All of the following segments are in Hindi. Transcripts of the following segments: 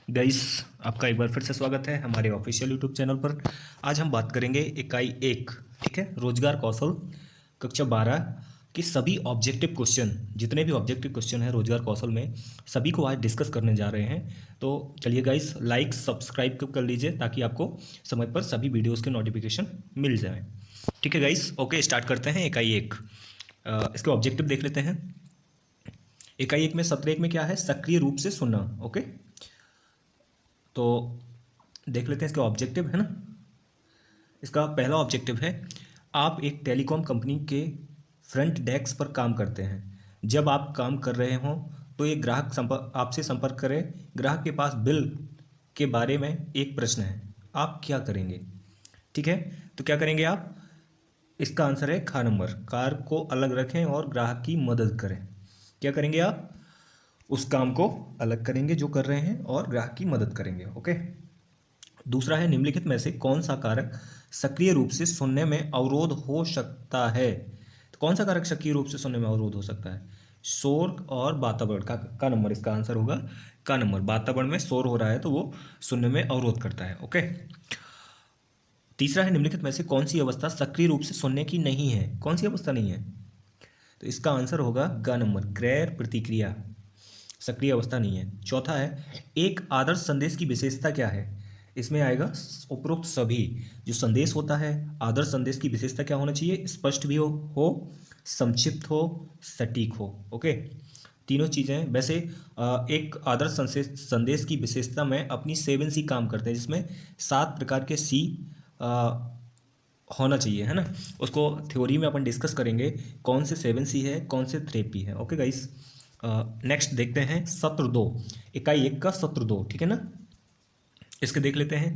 गाइस, आपका एक बार फिर से स्वागत है हमारे ऑफिशियल यूट्यूब चैनल पर। आज हम बात करेंगे इकाई 1, ठीक है, रोजगार कौशल कक्षा 12 की सभी ऑब्जेक्टिव क्वेश्चन, जितने भी ऑब्जेक्टिव क्वेश्चन हैं रोजगार कौशल में, सभी को आज डिस्कस करने जा रहे हैं। तो चलिए गाइस, लाइक सब्सक्राइब कर लीजिए ताकि आपको समय पर सभी वीडियोज़ के नोटिफिकेशन मिल जाए। ठीक है गाइस, ओके, स्टार्ट करते हैं इकाई 1। इसके ऑब्जेक्टिव देख लेते हैं। इकाई 1 में सत्र 1 में क्या है? सक्रिय रूप से सुनना। ओके, तो देख लेते हैं इसके ऑब्जेक्टिव, है ना। इसका पहला ऑब्जेक्टिव है, आप एक टेलीकॉम कंपनी के फ्रंट डेस्क पर काम करते हैं। जब आप काम कर रहे हों तो एक ग्राहक आपसे संपर्क करे। ग्राहक के पास बिल के बारे में एक प्रश्न है, आप क्या करेंगे? ठीक है, तो क्या करेंगे आप? इसका आंसर है ख नंबर, कार को अलग रखें और ग्राहक की मदद करें। क्या करेंगे आप? उस काम को अलग करेंगे जो कर रहे हैं और ग्राहक की मदद करेंगे। ओके, दूसरा है, निम्नलिखित में से कौन सा कारक सक्रिय रूप से सुनने में अवरोध हो सकता है? तो कौन सा कारक सक्रिय रूप से सुनने में अवरोध हो सकता है? शोर और वातावरण। का नंबर इसका आंसर होगा का नंबर। वातावरण में शोर हो रहा है तो वो सुनने में अवरोध करता है। ओके, तीसरा है, निम्नलिखित में से कौन सी अवस्था सक्रिय रूप से सुनने की नहीं है? कौन सी अवस्था नहीं है? तो इसका आंसर होगा ग नंबर, क्रय प्रतिक्रिया, सक्रिय अवस्था नहीं है। चौथा है, एक आदर्श संदेश की विशेषता क्या है? इसमें आएगा उपरोक्त सभी। जो संदेश होता है, आदर्श संदेश की विशेषता क्या होना चाहिए? स्पष्ट भी हो, संक्षिप्त हो, सटीक हो। ओके, तीनों चीज़ें। वैसे एक आदर्श संदेश की विशेषता में अपनी 7C काम करते हैं, जिसमें 7 प्रकार के सी होना चाहिए, है ना। उसको थ्योरी में अपन डिस्कस करेंगे, कौन से 7C है, कौन से 3P है। ओके गाइस, नेक्स्ट देखते हैं सत्र 2, इकाई 1 का सत्र 2, ठीक है ना। इसके देख लेते हैं।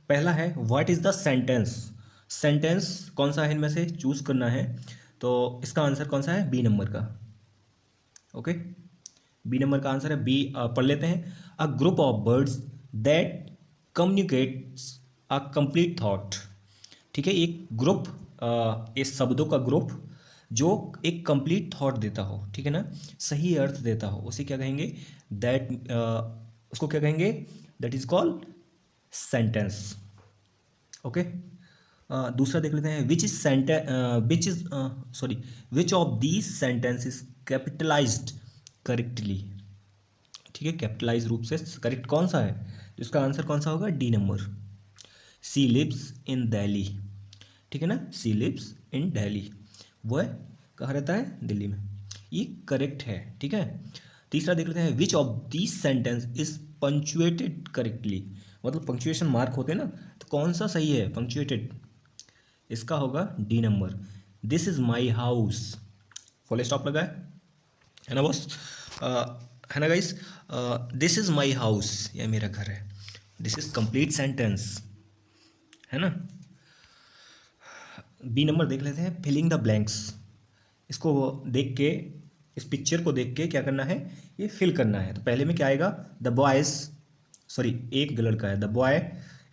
पहला है, what is the sentence? Sentence कौन सा है इनमें से चूज करना है। तो इसका आंसर कौन सा है? बी नंबर का। ओके, बी नंबर का आंसर है बी। पढ़ लेते हैं। A group of birds that communicates a complete thought. ठीक है, एक ग्रुप, इस शब्दों का ग्रुप जो एक कंप्लीट थॉट देता हो, ठीक है ना, सही अर्थ देता हो, उसे क्या कहेंगे? दैट, उसको क्या कहेंगे? That is called sentence. Okay, दूसरा देख लेते हैं। Which of these sentences capitalised correctly? ठीक है, कैपिटलाइज रूप से करेक्ट कौन सा है? तो इसका आंसर कौन सा होगा? D number, she lives in Delhi. ठीक है ना, सी लिव्स इन दिल्ली, वह कहाँ रहता है? दिल्ली में। ये करेक्ट है, ठीक है। तीसरा देख लेते हैं, which of this sentence is punctuated correctly? मतलब पंक्चुएशन मार्क होते हैं ना, तो कौन सा सही है पंक्चुएटेड? इसका होगा D number, this is my house, full stop लगा है ना बॉस, है ना guys. This is my house, यह मेरा घर है। दिस इज कंप्लीट सेंटेंस, है ना। बी नंबर देख लेते हैं, फिलिंग द ब्लैंक्स। इसको देख के, इस पिक्चर को देख के क्या करना है? ये फिल करना है। तो पहले में क्या आएगा? द बॉयज, सॉरी एक लड़का है, द बॉय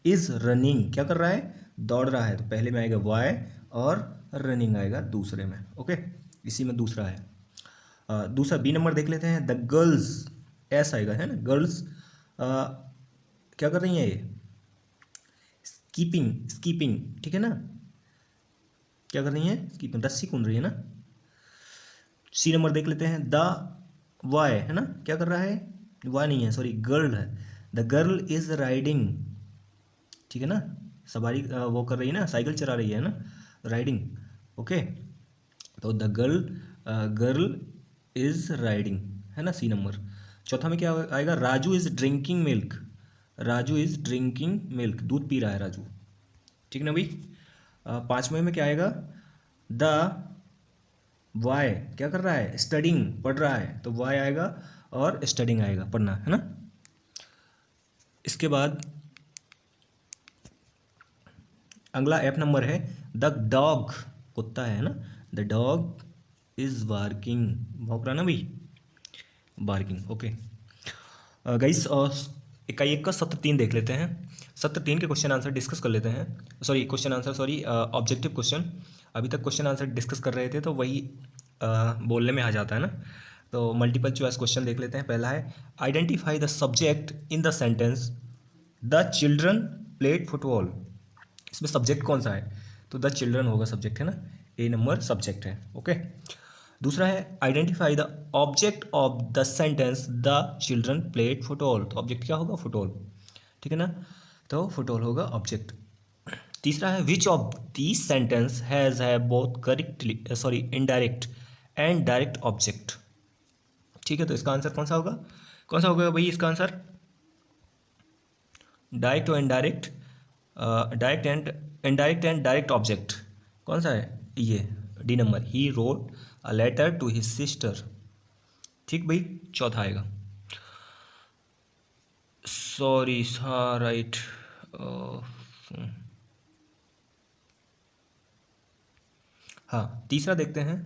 इज रनिंग, क्या कर रहा है? दौड़ रहा है। तो पहले में आएगा बॉय और रनिंग आएगा दूसरे में। ओके, इसी में दूसरा है। दूसरा बी नंबर देख लेते हैं, द गर्ल्स, ऐसा आएगा, है ना। गर्ल्स क्या कर रही हैं? ये स्कीपिंग, स्कीपिंग, ठीक है ना, क्या कर रही हैं? स्कीपिंग, रस्सी कूद रही है ना। सी नंबर देख लेते हैं, द वाय, है ना, क्या कर रहा है? वाय नहीं है, सॉरी, गर्ल है। द गर्ल इज राइडिंग, ठीक है ना, सवारी वो कर रही है ना, साइकिल चला रही है ना, राइडिंग। ओके, तो the girl, girl is riding, है ना, सी नंबर। चौथा में क्या आएगा? Raju is drinking milk, Raju is drinking milk, दूध पी रहा है राजू, ठीक है ना भाई। पांचवें में क्या आएगा? द वाई क्या कर रहा है? स्टडिंग, पढ़ रहा है, तो वाई आएगा और स्टडिंग आएगा, पढ़ना, है ना। इसके बाद अगला एफ नंबर है, द डॉग, कुत्ता है ना, द डॉग इज बार्किंग, भौंक रहा ना भाई, बार्किंग। ओके गाइस, इकाई 1 का सत्र 3 देख लेते हैं। सत्र 3 के क्वेश्चन आंसर डिस्कस कर लेते हैं। Sorry, question answer, sorry, objective question. अभी तक क्वेश्चन आंसर डिस्कस कर रहे थे तो वही बोलने में आ जाता है ना। तो मल्टीपल चॉइस क्वेश्चन देख लेते हैं। पहला है identify the subject in the sentence the children played football. इसमें सब्जेक्ट कौन सा है? तो द चिल्ड्रन होगा सब्जेक्ट, है ना, ए नंबर सब्जेक्ट है। ओके। दूसरा है identify the object of the sentence the children played football. तो ऑब्जेक्ट क्या होगा? फुटबॉल, ठीक है ना, तो फुटबॉल होगा ऑब्जेक्ट। तीसरा है which of these sentence has है both correctly indirect and direct object. ठीक है, तो इसका आंसर कौन सा होगा? कौन सा होगा भाई इसका आंसर? डायरेक्ट और indirect, direct and direct object कौन सा है? ये D number, he wrote a letter to his sister. ठीक भाई, चौथा आएगा। Sorry right. हाँ, तीसरा देखते हैं।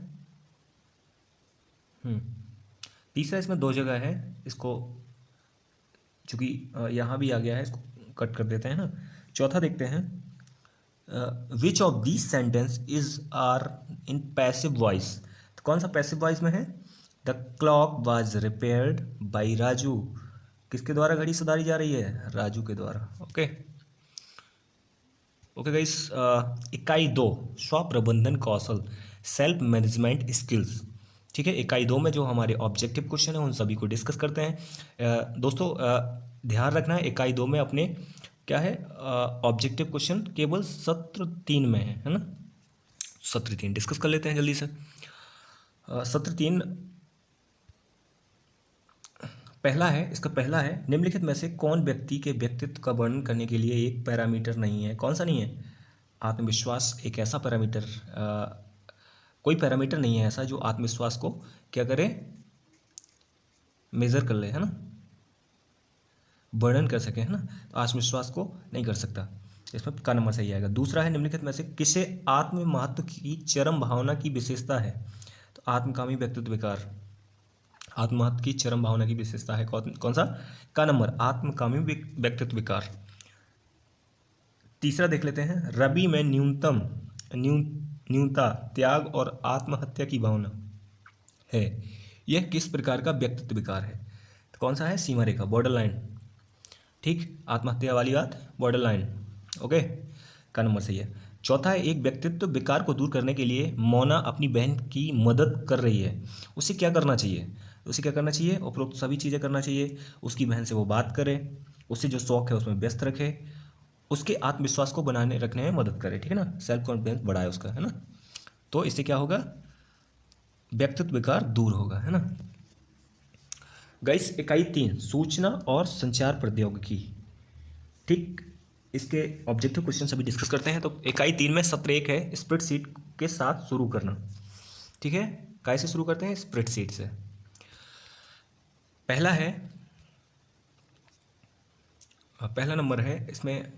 तीसरा इसमें दो जगह है, इसको चूँकि यहाँ भी आ गया है, इसको कट कर देते हैं ना। चौथा देखते हैं which of this sentence is are in passive voice. तो कौन सा पैसिव वॉइस में है? The clock was repaired by Raju. किसके द्वारा घड़ी सुधारी जा रही है? राजू के द्वारा। Okay okay guys. इकाई 2 स्व प्रबंधन कौशल, सेल्फ मैनेजमेंट स्किल्स। ठीक है, इकाई 2 में जो हमारे ऑब्जेक्टिव क्वेश्चन है उन सभी को डिस्कस करते हैं। दोस्तों ध्यान रखना है, इकाई 2 में अपने क्या है, ऑब्जेक्टिव क्वेश्चन केवल सत्र 3 में है ना। सत्र 3 डिस्कस कर लेते हैं जल्दी से। सत्र 3 पहला है, इसका पहला है निम्नलिखित में से कौन व्यक्ति के व्यक्तित्व का वर्णन करने के लिए एक पैरामीटर नहीं है? कौन सा नहीं है? आत्मविश्वास एक ऐसा पैरामीटर, कोई पैरामीटर नहीं है ऐसा जो आत्मविश्वास को क्या करे, मेजर कर ले, है ना, वर्णन कर सके, है ना। तो आत्मविश्वास को नहीं कर सकता, इसमें का नंबर सही आएगा। दूसरा है निम्नलिखित में से किसे आत्म महत्व की चरम भावना की विशेषता है? तो आत्मकामी व्यक्तित्व विकार, आत्म महत्व की चरम भावना की विशेषता है कौन सा? का नंबर, आत्मकामी व्यक्तित्व विकार। तीसरा देख लेते हैं, रवि में न्यूनता, त्याग और आत्महत्या की भावना है, यह किस प्रकार का व्यक्तित्व विकार है? तो कौन सा है? सीमा रेखा, बॉर्डर लाइन। ठीक, आत्महत्या वाली बात, बॉर्डर लाइन। ओके, का नंबर सही है। चौथा है एक व्यक्तित्व विकार को दूर करने के लिए मोना अपनी बहन की मदद कर रही है, उसे क्या करना चाहिए? उसे क्या करना चाहिए? उपरोक्त सभी चीज़ें करना चाहिए। उसकी बहन से वो बात करे, उससे जो शौक है उसमें व्यस्त रखे, उसके आत्मविश्वास को बनाने रखने में मदद करे, ठीक है ना, सेल्फ कॉन्फिडेंस बढ़ाए उसका, है ना। तो इससे क्या होगा? व्यक्तित्व विकार दूर होगा, है ना। गाइस, इकाई 3 सूचना और संचार प्रौद्योगिकी। ठीक, इसके ऑब्जेक्टिव क्वेश्चन सभी डिस्कस करते हैं। तो इकाई 3 में सत्र 1 है स्प्रेडशीट के साथ शुरू करना। ठीक है, कैसे शुरू करते हैं? स्प्रेडशीट से। पहला है, पहला नंबर है इसमें,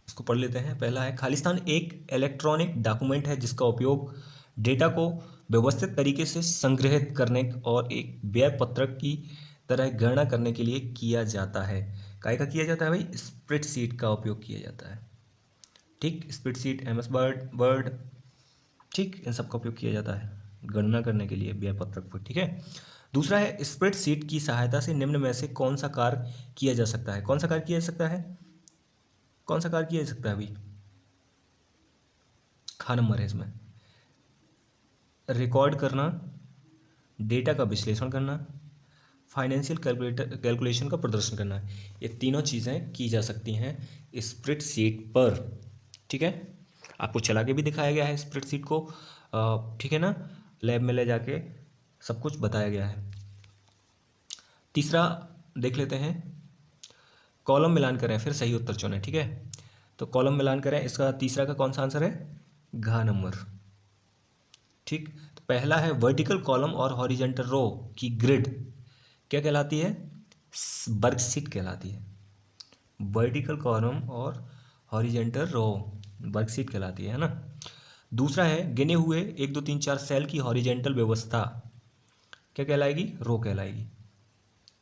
इसको पढ़ लेते हैं। पहला है खालिस्तान एक इलेक्ट्रॉनिक डॉक्यूमेंट है जिसका उपयोग डेटा को व्यवस्थित तरीके से संग्रहित करने और एक व्यय पत्रक की तरह गणना करने के लिए किया जाता है। काय का किया जाता है भाई? स्प्रेडशीट का उपयोग किया जाता है। ठीक, स्प्रेडशीट, MS वर्ड, ठीक, इन सब का उपयोग किया जाता है गणना करने के लिए व्यय पत्रक पर। ठीक है। दूसरा है स्प्रेडशीट की सहायता से निम्न में से कौन सा कार्य किया जा सकता है? कौन सा कार्य किया जा सकता है? कौन सा कार्य किया जा सकता है भाई? खा नंबर है इसमें, रिकॉर्ड करना, डेटा का विश्लेषण करना, फाइनेंशियल कैलकुलेशन का प्रदर्शन करना। ये तीनों चीज़ें की जा सकती हैं स्प्रेडशीट पर। ठीक है, आपको चला के भी दिखाया गया है स्प्रेडशीट को, ठीक है ना, लैब में ले जाके सब कुछ बताया गया है। तीसरा देख लेते हैं, कॉलम मिलान करें फिर सही उत्तर चुनें। ठीक है, तो कॉलम मिलान करें, इसका तीसरा का कौन सा आंसर है? घ नंबर। ठीक, तो पहला है वर्टिकल कॉलम और हॉरिजेंटल रो की ग्रिड क्या कहलाती है? वर्कशीट कहलाती है। वर्टिकल कॉलम और हॉरिजेंटल रो वर्कशीट कहलाती है ना। दूसरा है गिने हुए 1 2 3 4 सेल की हॉरिजेंटल व्यवस्था क्या कहलाएगी? रो कहलाएगी।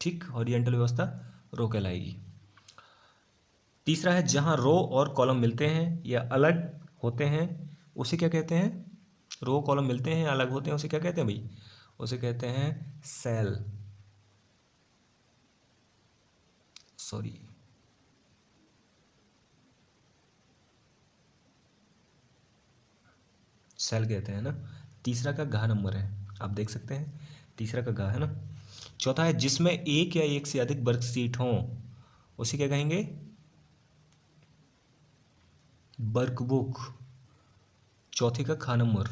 ठीक, हॉरिजेंटल व्यवस्था रो कहलाएगी। तीसरा है जहां रो और कॉलम मिलते हैं या अलग होते हैं उसे क्या कहते हैं? रो कॉलम मिलते हैं अलग होते हैं उसे क्या कहते हैं भाई? उसे कहते हैं सेल, सॉरी सेल कहते हैं ना। तीसरा का घ नंबर है, आप देख सकते हैं तीसरा का घ है ना। चौथा है जिसमें एक या एक से अधिक वर्कशीट हों, उसे क्या कहेंगे? वर्कबुक, चौथे का ख नंबर।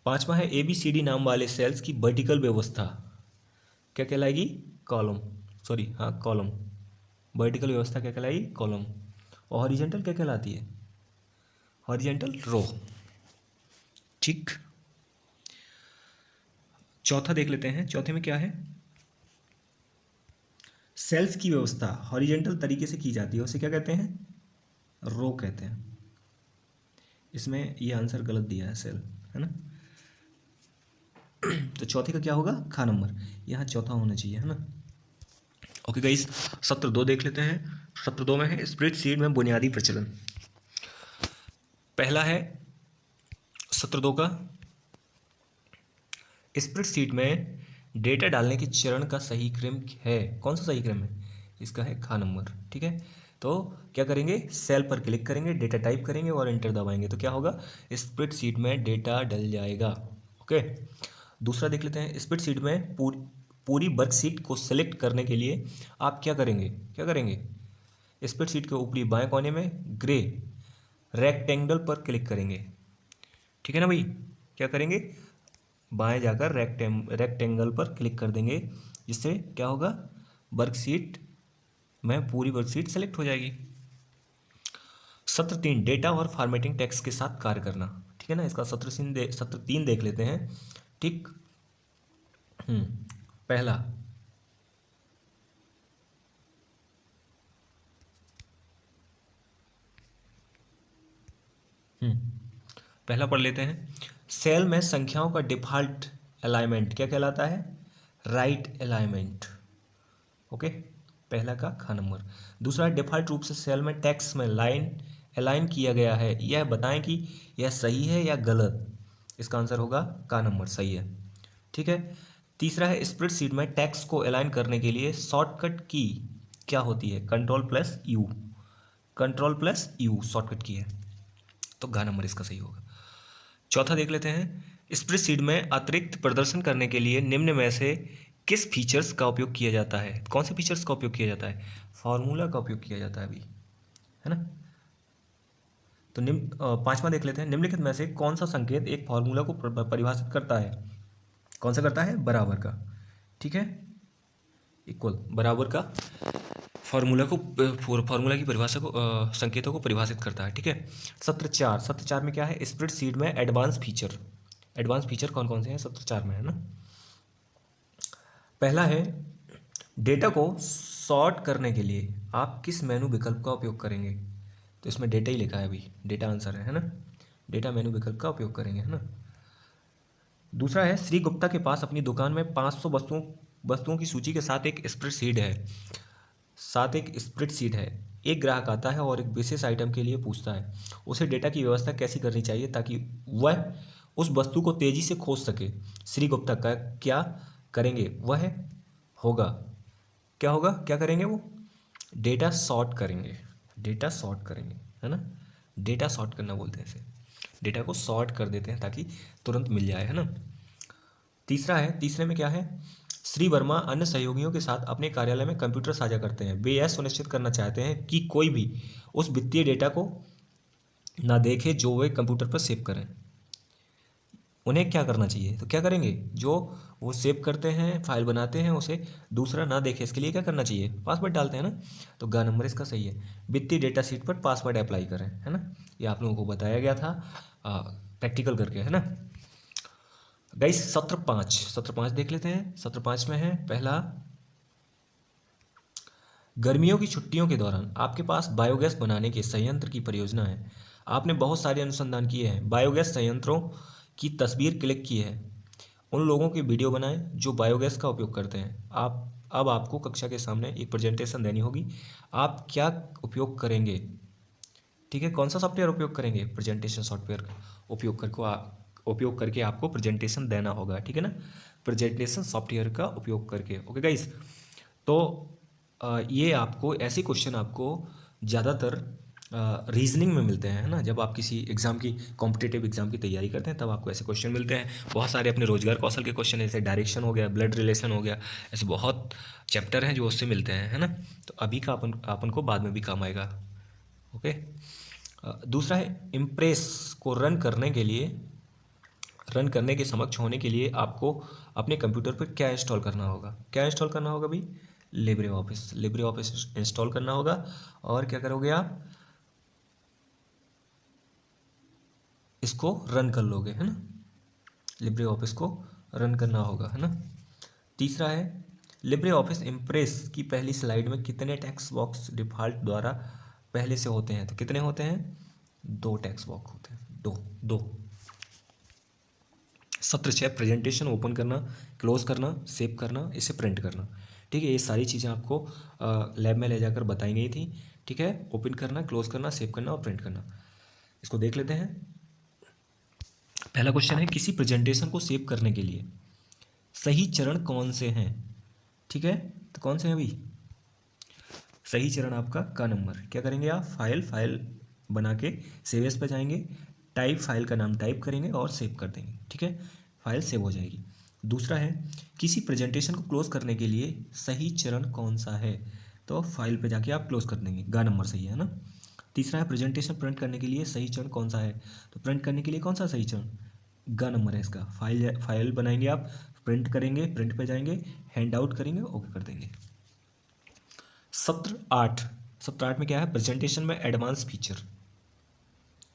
पांचवा है ABCD नाम वाले सेल्स की वर्टिकल व्यवस्था क्या कहलाएगी? कॉलम, सॉरी हाँ कॉलम। वर्टिकल व्यवस्था क्या कहलाएगी? कॉलम। और हॉरिजॉन्टल क्या कहलाती है? Horizontal row. ठीक, चौथा देख लेते हैं। चौथे में क्या है? सेल्स की व्यवस्था हॉरिजॉन्टल तरीके से की जाती है, उसे क्या कहते हैं? रो कहते हैं। इसमें ये आंसर गलत दिया है, सेल है ना। तो चौथे का क्या होगा? ख नंबर, यहाँ चौथा होना चाहिए है ना। ओके गाइस, सत्र 2 देख लेते हैं। सत्र 2 में है स्प्रेडशीट में बुनियादी प्रचलन। पहला है सत्र 2 का, स्प्रेडशीट में डेटा डालने के चरण का सही क्रम है। कौन सा सही क्रम है? इसका है ख नंबर। ठीक है, तो क्या करेंगे? सेल पर क्लिक करेंगे, डेटा टाइप करेंगे और एंटर दबाएंगे तो क्या होगा? स्प्रेडशीट में डेटा डल जाएगा। ओके, दूसरा देख लेते हैं। स्प्रेडशीट में पूरी वर्कशीट को सेलेक्ट करने के लिए आप क्या करेंगे? क्या करेंगे? स्प्रेडशीट के ऊपरी बाएं कोने में ग्रे रेक्टेंगल पर क्लिक करेंगे। ठीक है ना भाई, क्या करेंगे? बाएं जाकर रेक्टेंगल पर क्लिक कर देंगे, जिससे क्या होगा? वर्कशीट में पूरी वर्कशीट सेलेक्ट हो जाएगी। सत्र 3 डेटा और फॉर्मेटिंग टेक्स्ट के साथ कार्य करना। ठीक है ना, इसका सत्र 3 देख लेते हैं। ठीक, पहला पहला पढ़ लेते हैं। सेल में संख्याओं का डिफॉल्ट अलाइनमेंट क्या कहलाता है? Right alignment. ओके, पहला का ख नंबर। दूसरा, डिफॉल्ट रूप से सेल में टेक्स्ट में लाइन अलाइन किया गया है, यह बताएं कि यह सही है या गलत। इसका आंसर होगा का नंबर, सही है। ठीक है, तीसरा है स्प्रेडशीट में टेक्स्ट को अलाइन करने के लिए शॉर्टकट की क्या होती है? कंट्रोल+U, कंट्रोल+U शॉर्टकट की है, तो घ नंबर इसका सही होगा। चौथा देख लेते हैं। स्प्रेडशीट में अतिरिक्त प्रदर्शन करने के लिए निम्न में से किस फीचर्स का उपयोग किया जाता है? कौन से फीचर्स का उपयोग किया जाता है? फार्मूला का उपयोग किया जाता है अभी, है ना। तो पांचवा देख लेते हैं। निम्नलिखित में से कौन सा संकेत एक फार्मूला को परिभाषित करता है? कौन सा करता है? बराबर का। ठीक है, इक्वल बराबर का फार्मूला की परिभाषा को संकेतों को परिभाषित करता है। ठीक है, सत्र 4 में क्या है? स्प्रेडशीट में एडवांस फीचर कौन कौन से हैं सत्र 4 में, है ना। पहला है डेटा को सॉर्ट करने के लिए आप किस मेनू विकल्प का उपयोग करेंगे? तो इसमें डेटा ही लिखा है, अभी डेटा आंसर है ना। डेटा मेनू विकल्प का उपयोग करेंगे, है ना। दूसरा है श्री गुप्ता के पास अपनी दुकान में 500 वस्तुओं की सूची के साथ एक स्प्रेडशीट है। एक ग्राहक आता है और एक विशेष आइटम के लिए पूछता है, उसे डेटा की व्यवस्था कैसी करनी चाहिए ताकि वह उस वस्तु को तेजी से खोज सके। श्री गुप्ता का क्या करेंगे? वह होगा, क्या होगा? क्या करेंगे वो? डेटा सॉर्ट करेंगे, है ना। डेटा सॉर्ट करना बोलते हैं इसे, डेटा को सॉर्ट कर देते हैं ताकि तुरंत मिल जाए, है ना। तीसरे में क्या है? श्री वर्मा अन्य सहयोगियों के साथ अपने कार्यालय में कंप्यूटर साझा करते हैं। वे यह सुनिश्चित करना चाहते हैं कि कोई भी उस वित्तीय डेटा को ना देखे जो वे कंप्यूटर पर सेव करें। उन्हें क्या करना चाहिए? तो क्या करेंगे? जो वो सेव करते हैं, फाइल बनाते हैं, उसे दूसरा ना देखे, इसके लिए क्या करना चाहिए? पासवर्ड डालते हैं ना। तो ग नंबर इसका सही है। वित्तीय डेटा शीट पर पासवर्ड अप्लाई करें, है ना। ये आप लोगों को बताया गया था प्रैक्टिकल करके, है ना। गाइस सत्र 5 देख लेते हैं। सत्र 5 में है पहला, गर्मियों की छुट्टियों के दौरान आपके पास बायोगैस बनाने के संयंत्र की परियोजना है। आपने बहुत सारे अनुसंधान किए हैं, बायोगैस संयंत्रों की तस्वीर क्लिक की है, उन लोगों की वीडियो बनाएं जो बायोगैस का उपयोग करते हैं। अब आपको कक्षा के सामने एक प्रेजेंटेशन देनी होगी। आप क्या उपयोग करेंगे? ठीक है, कौन सा सॉफ्टवेयर उपयोग करेंगे? प्रेजेंटेशन सॉफ्टवेयर का उपयोग करके आपको प्रेजेंटेशन देना होगा, ठीक है ना। प्रेजेंटेशन सॉफ्टवेयर का उपयोग करके। ओके गाइस, तो ये आपको ऐसे क्वेश्चन आपको ज़्यादातर रीजनिंग में मिलते हैं, है ना। जब आप किसी एग्जाम की कॉम्पिटिटिव एग्जाम की तैयारी करते हैं तब आपको ऐसे क्वेश्चन मिलते हैं। बहुत सारे अपने रोजगार कौशल के क्वेश्चन, जैसे डायरेक्शन हो गया, ब्लड रिलेशन हो गया, ऐसे बहुत चैप्टर हैं जो उससे मिलते हैं, है ना। तो अभी का अपन को बाद में भी काम आएगा। ओके, दूसरा है इम्प्रेस को रन करने के समक्ष होने के लिए आपको अपने कंप्यूटर पर क्या इंस्टॉल करना होगा। क्या इंस्टॉल करना होगा भाई? लिब्रे ऑफिस इंस्टॉल करना होगा। और क्या करोगे आप? इसको रन कर लोगे, है ना। लिब्रे ऑफिस को रन करना होगा, है ना। तीसरा है लिब्रे ऑफिस इम्प्रेस की पहली स्लाइड में कितने टेक्स्ट बॉक्स डिफ़ॉल्ट द्वारा पहले से होते हैं? तो कितने होते हैं? 2 टेक्स्ट बॉक्स होते हैं, दो। सत्र 6 प्रेजेंटेशन ओपन करना, क्लोज करना, सेव करना, इसे प्रिंट करना। ठीक है, ये सारी चीज़ें आपको लैब में ले जाकर बताई गई थी। ठीक है, ओपन करना, क्लोज करना, सेव करना और प्रिंट करना। इसको देख लेते हैं। पहला क्वेश्चन है, किसी प्रेजेंटेशन को सेव करने के लिए सही चरण कौन से हैं? ठीक है, तो कौन से हैं अभी? सही चरण आपका का नंबर। क्या करेंगे आप? फाइल बना के सेव एज पे जाएंगे, टाइप फाइल का नाम टाइप करेंगे और सेव कर देंगे। ठीक है, फाइल सेव हो जाएगी। दूसरा है, किसी प्रेजेंटेशन को क्लोज करने के लिए सही चरण कौन सा है? तो फाइल पे जाके आप क्लोज कर देंगे, गा नंबर सही है ना। तीसरा है, प्रेजेंटेशन प्रिंट करने के लिए सही चरण कौन सा है? तो प्रिंट करने के लिए कौन सा सही चरण? गा नंबर है इसका। फाइल बनाएंगे आप, प्रिंट करेंगे, प्रिंट पे जाएंगे, हैंड आउट करेंगे, ओके कर देंगे। सत्र 8 में क्या है? प्रेजेंटेशन में एडवांस फीचर।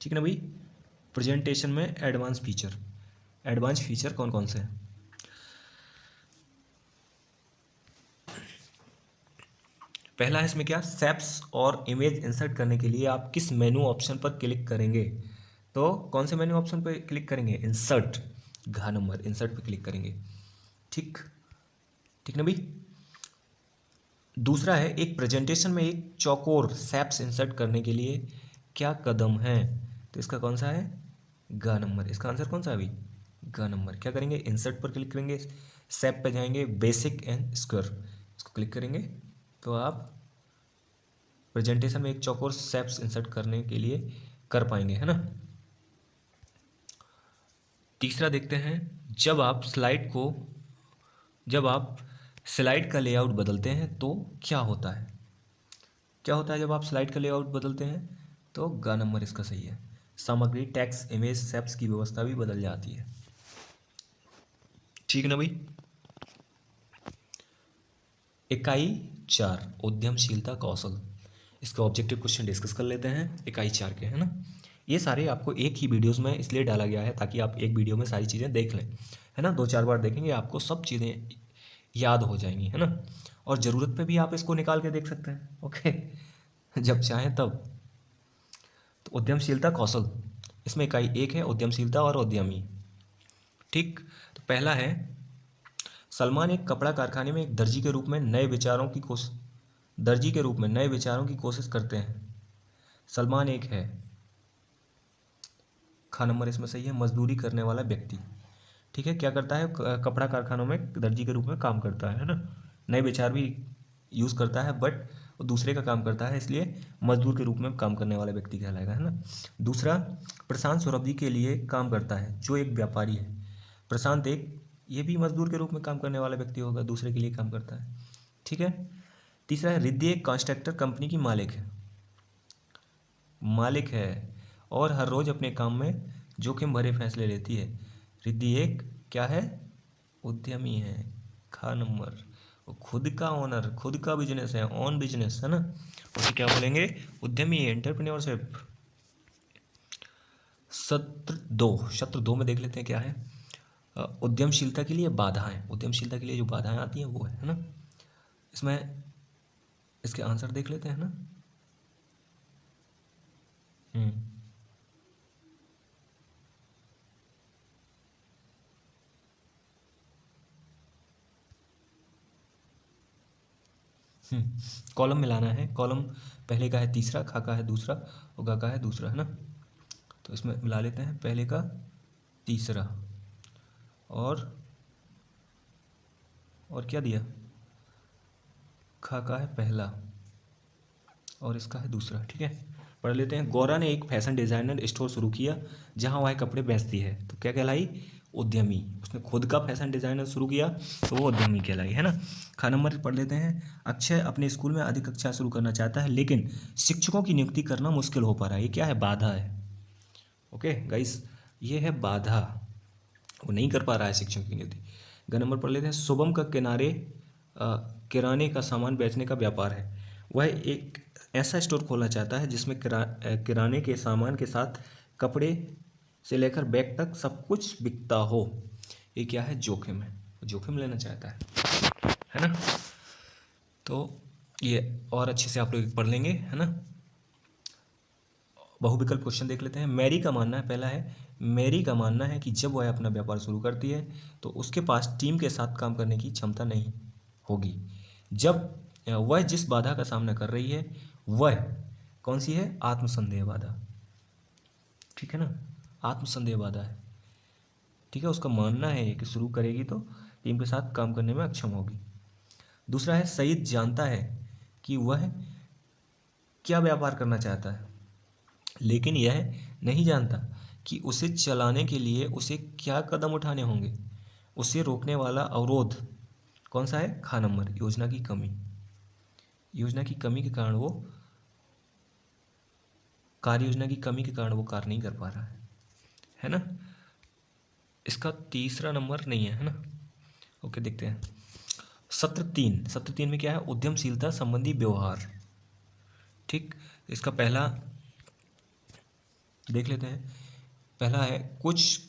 ठीक है ना भाई, प्रेजेंटेशन में एडवांस फीचर कौन कौन से हैं? पहला है इसमें क्या? शैप्स और इमेज इंसर्ट करने के लिए आप किस मेनू ऑप्शन पर क्लिक करेंगे? तो कौन से मेन्यू ऑप्शन पर क्लिक करेंगे? इंसर्ट, घा नंबर, इंसर्ट पर क्लिक करेंगे। ठीक ना भाई। दूसरा है, एक प्रेजेंटेशन में एक चौकोर शैप्स इंसर्ट करने के लिए क्या कदम है? तो इसका कौन सा है? गा नंबर। इसका आंसर कौन सा है अभी? गा नंबर। क्या करेंगे? इंसर्ट पर क्लिक करेंगे, शैप पे जाएंगे, बेसिक एंड स्क्वायर, इसको क्लिक करेंगे तो आप प्रेजेंटेशन में एक चौकोर शैप्स इंसर्ट करने के लिए कर पाएंगे, है ना। तीसरा देखते हैं, जब आप स्लाइड का लेआउट बदलते हैं तो क्या होता है? जब आप स्लाइड का लेआउट बदलते हैं? तो गा नंबर इसका सही है। सामग्री, टेक्स्ट, इमेज, शैप्स की व्यवस्था भी बदल जाती है। ठीक है ना भाई। इकाई 4 उद्यमशीलता कौशल, इसका ऑब्जेक्टिव क्वेश्चन डिस्कस कर लेते हैं। इकाई 4 के, है ना। ये सारे आपको एक ही वीडियोस में इसलिए डाला गया है ताकि आप एक वीडियो में सारी चीज़ें देख लें, है ना। 2-4 बार देखेंगे आपको सब चीज़ें याद हो जाएंगी, है ना। और ज़रूरत पे भी आप इसको निकाल के देख सकते हैं, ओके, जब चाहें तब। तो उद्यमशीलता कौशल, इसमें इकाई 1 है उद्यमशीलता और उद्यमी। ठीक, तो पहला है, सलमान एक कपड़ा कारखाने में एक दर्जी के रूप में नए विचारों की कोशिश करते हैं। सलमान एक है, खा नंबर इसमें सही है, मजदूरी करने वाला व्यक्ति। ठीक है, क्या करता है? कपड़ा कारखानों में दर्जी के रूप में काम करता है ना। नए विचार भी यूज़ करता है, बट वो दूसरे का काम करता है, इसलिए मजदूर के रूप में काम करने वाला व्यक्ति कहलाएगा, है ना। दूसरा, प्रशांत सोहराब्दी के लिए काम करता है, जो एक व्यापारी है। प्रशांत ये भी मजदूर के रूप में काम करने वाला व्यक्ति होगा, दूसरे के लिए काम करता है। ठीक है। तीसरा है, रिद्धि एक कंस्ट्रक्टर कंपनी की मालिक है और हर रोज़ अपने काम में जोखिम भरे फैसले लेती है। रिद्धि एक क्या है? उद्यमी है, खा नंबर। वो खुद का ओनर, खुद का बिजनेस है, ऑन बिजनेस, है ना। उसे क्या बोलेंगे? उद्यमी, एंटरप्रेन्योरशिप। सत्र दो में देख लेते हैं क्या है। उद्यमशीलता के लिए जो बाधाएं आती हैं वो है ना। इसमें इसके आंसर देख लेते हैं ना। कॉलम मिलाना है। कॉलम पहले का है तीसरा, खा का है दूसरा और गा का है दूसरा, है ना। तो इसमें मिला लेते हैं, पहले का तीसरा और और क्या दिया, खा का है पहला और इसका है दूसरा। ठीक है, पढ़ लेते हैं। गौरा ने एक फैशन डिज़ाइनर स्टोर शुरू किया जहां वह कपड़े बेचती है, तो क्या कहलाई, उद्यमी। उसने खुद का फैशन डिज़ाइनर शुरू किया तो वो उद्यमी कहलाई, है ना। खा नंबर पढ़ लेते हैं। अक्षय अपने स्कूल में अधिक कक्षा शुरू करना चाहता है लेकिन शिक्षकों की नियुक्ति करना मुश्किल हो पा रहा है। ये क्या है, बाधा है। ओके गाइस, ये है बाधा, वो नहीं कर पा रहा है शिक्षकों की नियुक्ति। ग नंबर पढ़ लेते हैं। शुभम का किराने का सामान बेचने का व्यापार है। वह एक ऐसा स्टोर खोलना चाहता है जिसमें किराने के सामान के साथ कपड़े से लेकर बैग तक सब कुछ बिकता हो। ये क्या है, जोखिम है, जोखिम लेना चाहता है ना। तो ये और अच्छे से आप लोग पढ़ लेंगे, है ना। बहुविकल्प क्वेश्चन देख लेते हैं। मैरी का मानना है, पहला है, मैरी का मानना है कि जब वह अपना व्यापार शुरू करती है तो उसके पास टीम के साथ काम करने की क्षमता नहीं होगी। जब वह जिस बाधा का सामना कर रही है वह कौन सी है, आत्मसंदेह बाधा। ठीक है ना, आत्मसंदेह बाधा है। ठीक है, उसका मानना है कि शुरू करेगी तो टीम के साथ काम करने में अक्षम होगी। दूसरा है, सईद जानता है कि वह क्या व्यापार करना चाहता है लेकिन यह नहीं जानता कि उसे चलाने के लिए उसे क्या कदम उठाने होंगे। उसे रोकने वाला अवरोध कौन सा है, खा नंबर, योजना की कमी। योजना की कमी के कारण वो कार्य योजना की कमी के कारण वो कार्य नहीं कर पा रहा है ना। इसका तीसरा नंबर नहीं है ना। ओके, देखते हैं। सत्र तीन में क्या है, उद्यमशीलता संबंधी व्यवहार। ठीक, इसका पहला देख लेते हैं। पहला है, कुछ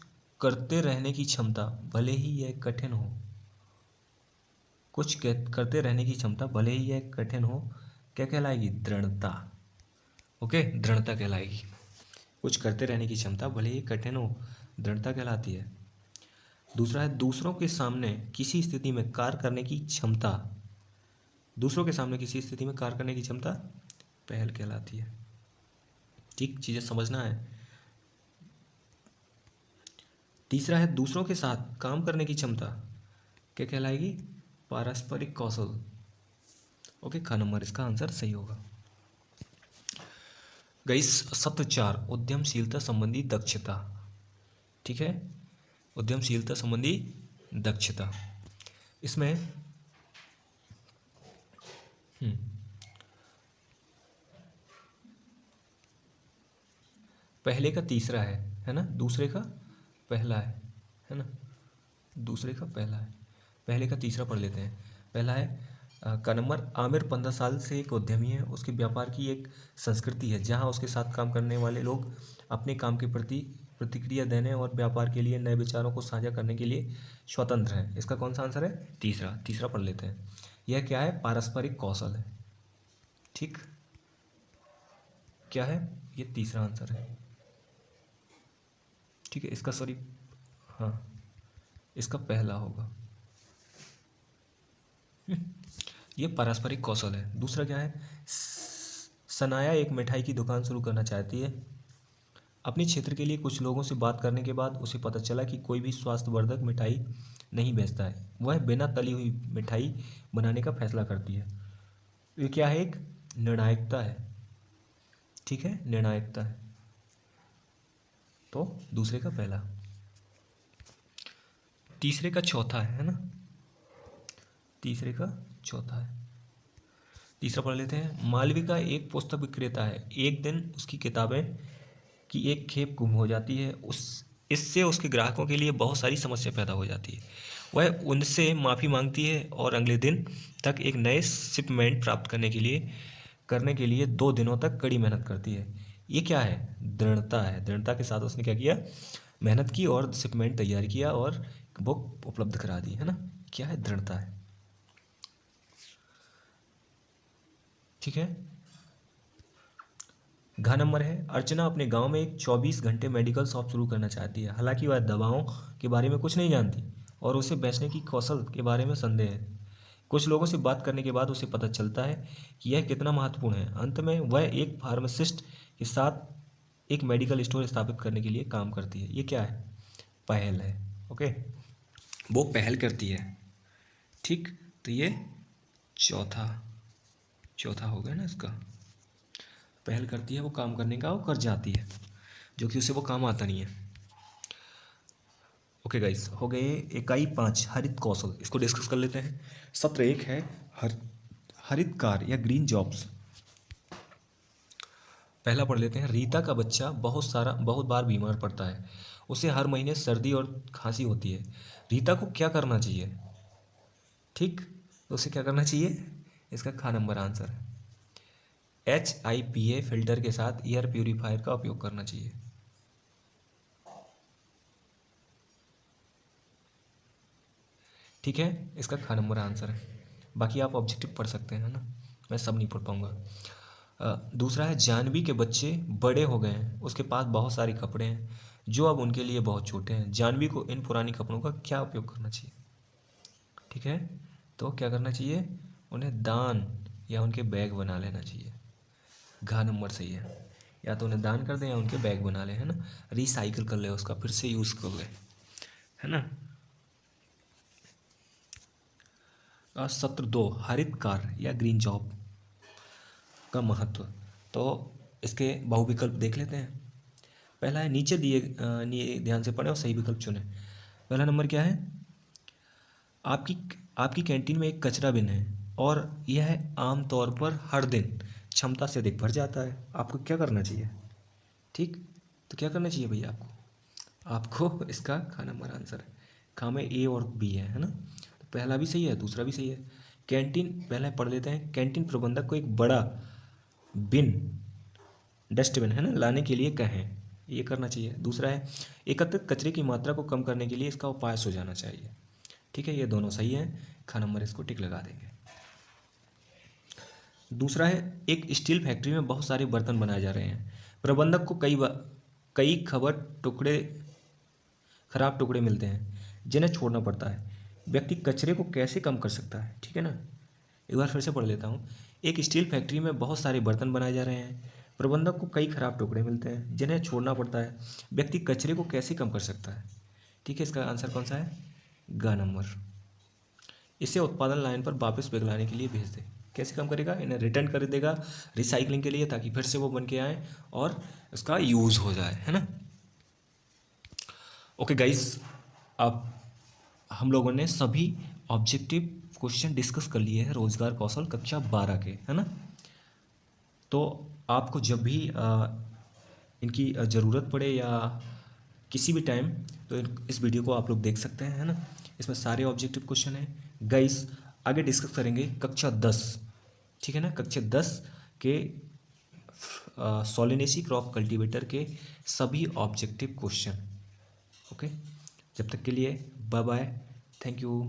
करते रहने की क्षमता भले ही यह कठिन हो। कुछ करते रहने की क्षमता भले ही यह कठिन हो, क्या कहलाएगी, दृढ़ता। ओके, दृढ़ता कहलाएगी। कुछ करते रहने की क्षमता भले ही कठिन हो, दृढ़ता कहलाती है। दूसरा है, दूसरों के सामने किसी स्थिति में कार्य करने की क्षमता। दूसरों के सामने किसी स्थिति में कार्य करने की क्षमता पहल कहलाती है। ठीक, चीज़ें समझना है। तीसरा है, दूसरों के साथ काम करने की क्षमता, क्या कहलाएगी, पारस्परिक कौशल। ओके, ख नंबर इसका आंसर सही होगा। गाइस, सत्र 4, उद्यमशीलता संबंधी दक्षता। ठीक है, उद्यमशीलता संबंधी दक्षता। इसमें पहले का तीसरा है ना, दूसरे का पहला है ना, दूसरे का पहला है, पहले का तीसरा पढ़ लेते हैं। पहला है का नंबर, आमिर 15 साल से एक उद्यमी है। उसके व्यापार की एक संस्कृति है जहां उसके साथ काम करने वाले लोग अपने काम के प्रति प्रतिक्रिया देने और व्यापार के लिए नए विचारों को साझा करने के लिए स्वतंत्र हैं। इसका कौन सा आंसर है, तीसरा। तीसरा पढ़ लेते हैं। यह क्या है, पारस्परिक कौशल है। ठीक, क्या है, ये तीसरा आंसर है। ठीक है, इसका सॉरी, हाँ, इसका पहला होगा। ये पारस्परिक कौशल है। दूसरा क्या है, सनाया एक मिठाई की दुकान शुरू करना चाहती है। अपने क्षेत्र के लिए कुछ लोगों से बात करने के बाद उसे पता चला कि कोई भी स्वास्थ्यवर्धक मिठाई नहीं बेचता है। वह बिना तली हुई मिठाई बनाने का फैसला करती है। ये क्या है, एक निर्णायकता है। ठीक है, निर्णायकता है। तो दूसरे का पहला। तीसरे का चौथा है ना, तीसरे का चौथा है। तीसरा पढ़ लेते हैं। मालविका एक पुस्तक विक्रेता है। एक दिन उसकी किताबें की एक खेप गुम हो जाती है। इससे उसके ग्राहकों के लिए बहुत सारी समस्या पैदा हो जाती है। वह उनसे माफ़ी मांगती है और अगले दिन तक एक नए शिपमेंट प्राप्त करने के लिए 2 दिनों तक कड़ी मेहनत करती है। ये क्या है, दृढ़ता है। दृढ़ता के साथ उसने क्या किया, मेहनत की और शिपमेंट तैयार किया और बुक उपलब्ध करा दी, है ना। क्या है, दृढ़ता है। ठीक है, घ नंबर है, अर्चना अपने गांव में एक 24 घंटे मेडिकल शॉप शुरू करना चाहती है। हालांकि वह दवाओं के बारे में कुछ नहीं जानती और उसे बेचने की कौशल के बारे में संदेह है। कुछ लोगों से बात करने के बाद उसे पता चलता है कि यह कितना महत्वपूर्ण है। अंत में वह एक फार्मासिस्ट के साथ एक मेडिकल स्टोर स्थापित करने के लिए काम करती है। ये क्या है, पहल है। ओके, वो पहल करती है। ठीक, तो ये चौथा हो गया ना इसका। पहल करती है वो काम करने का, वो कर जाती है, जो कि उसे वो काम आता नहीं है। ओके गाइस, हो गए इकाई 5 हरित कौशल, इसको डिस्कस कर लेते हैं। सत्र 1 है हरित कार्य या ग्रीन जॉब्स। पहला पढ़ लेते हैं। रीता का बच्चा बहुत बार बीमार पड़ता है, उसे हर महीने सर्दी और खांसी होती है। रीता को क्या करना चाहिए? ठीक, तो उसे क्या करना चाहिए? इसका ख नंबर आंसर है HIPA फिल्टर के साथ एयर प्यूरीफायर का उपयोग करना चाहिए। ठीक है, इसका ख नंबर आंसर है। बाकी आप ऑब्जेक्टिव पढ़ सकते हैं, है ना, मैं सब नहीं पढ़ पाऊंगा। दूसरा है जानवी के बच्चे बड़े हो गए हैं, उसके पास बहुत सारे कपड़े हैं जो अब उनके लिए बहुत छोटे हैं। जानवी को इन पुरानी कपड़ों का क्या उपयोग करना चाहिए? ठीक है, तो क्या करना चाहिए? उन्हें दान या उनके बैग बना लेना चाहिए। घ नंबर सही है, या तो उन्हें दान कर दें या उनके बैग बना लें, है ना, रिसाइकिल कर ले, उसका फिर से यूज़ कर ले, है ना। सत्र 2 हरित कार्य या ग्रीन जॉब का महत्व। तो इसके बहुविकल्प देख लेते हैं। पहला है नीचे दिए ध्यान से पढ़ें और सही विकल्प चुनें। पहला नंबर क्या है? आपकी आपकी कैंटीन में एक कचरा बिन है और यह आमतौर पर हर दिन क्षमता से अधिक भर जाता है, आपको क्या करना चाहिए? ठीक, तो क्या करना चाहिए भैया आपको इसका ख नंबर आंसर है। खा में ए और बी है ना, तो पहला भी सही है, दूसरा भी सही है। कैंटीन, पहले पढ़ लेते हैं। कैंटीन प्रबंधक को एक बड़ा बिन, डस्टबिन, है ना, लाने के लिए कहें, ये करना चाहिए। दूसरा है एकत्रित कचरे की मात्रा को कम करने के लिए इसका उपाय सुझाना चाहिए। ठीक है, ये दोनों सही है, ख नंबर इसको टिक लगा देंगे। दूसरा है एक स्टील फैक्ट्री में बहुत सारे बर्तन बनाए जा रहे हैं, प्रबंधक को कई खराब टुकड़े मिलते हैं जिन्हें छोड़ना पड़ता है। व्यक्ति कचरे को कैसे कम कर सकता है? ठीक है ना, एक बार फिर से पढ़ लेता हूँ। एक स्टील फैक्ट्री में बहुत सारे बर्तन बनाए जा रहे हैं, प्रबंधक को कई खराब टुकड़े मिलते हैं जिन्हें छोड़ना पड़ता है। व्यक्ति कचरे को कैसे कम कर सकता है? ठीक है, इसका आंसर कौन सा है? ग नंबर। इसे उत्पादन लाइन पर वापस पिघलाने के लिए भेज दे। कैसे कम करेगा? इन्हें रिटर्न कर देगा रिसाइकलिंग के लिए, ताकि फिर से वो बन के आए और उसका यूज़ हो जाए, है ना। ओके गाइस, अब हम लोगों ने सभी ऑब्जेक्टिव क्वेश्चन डिस्कस कर लिए हैं रोजगार कौशल कक्षा 12 के, है ना। तो आपको जब भी इनकी ज़रूरत पड़े या किसी भी टाइम, तो इस वीडियो को आप लोग देख सकते हैं, है ना। इसमें सारे ऑब्जेक्टिव क्वेश्चन हैं गाइस। आगे डिस्कस करेंगे कक्षा 10, ठीक है ना, कक्षा 10 के सोलेनेसी क्रॉप कल्टीवेटर के सभी ऑब्जेक्टिव क्वेश्चन। ओके, जब तक के लिए बाय बाय, थैंक यू।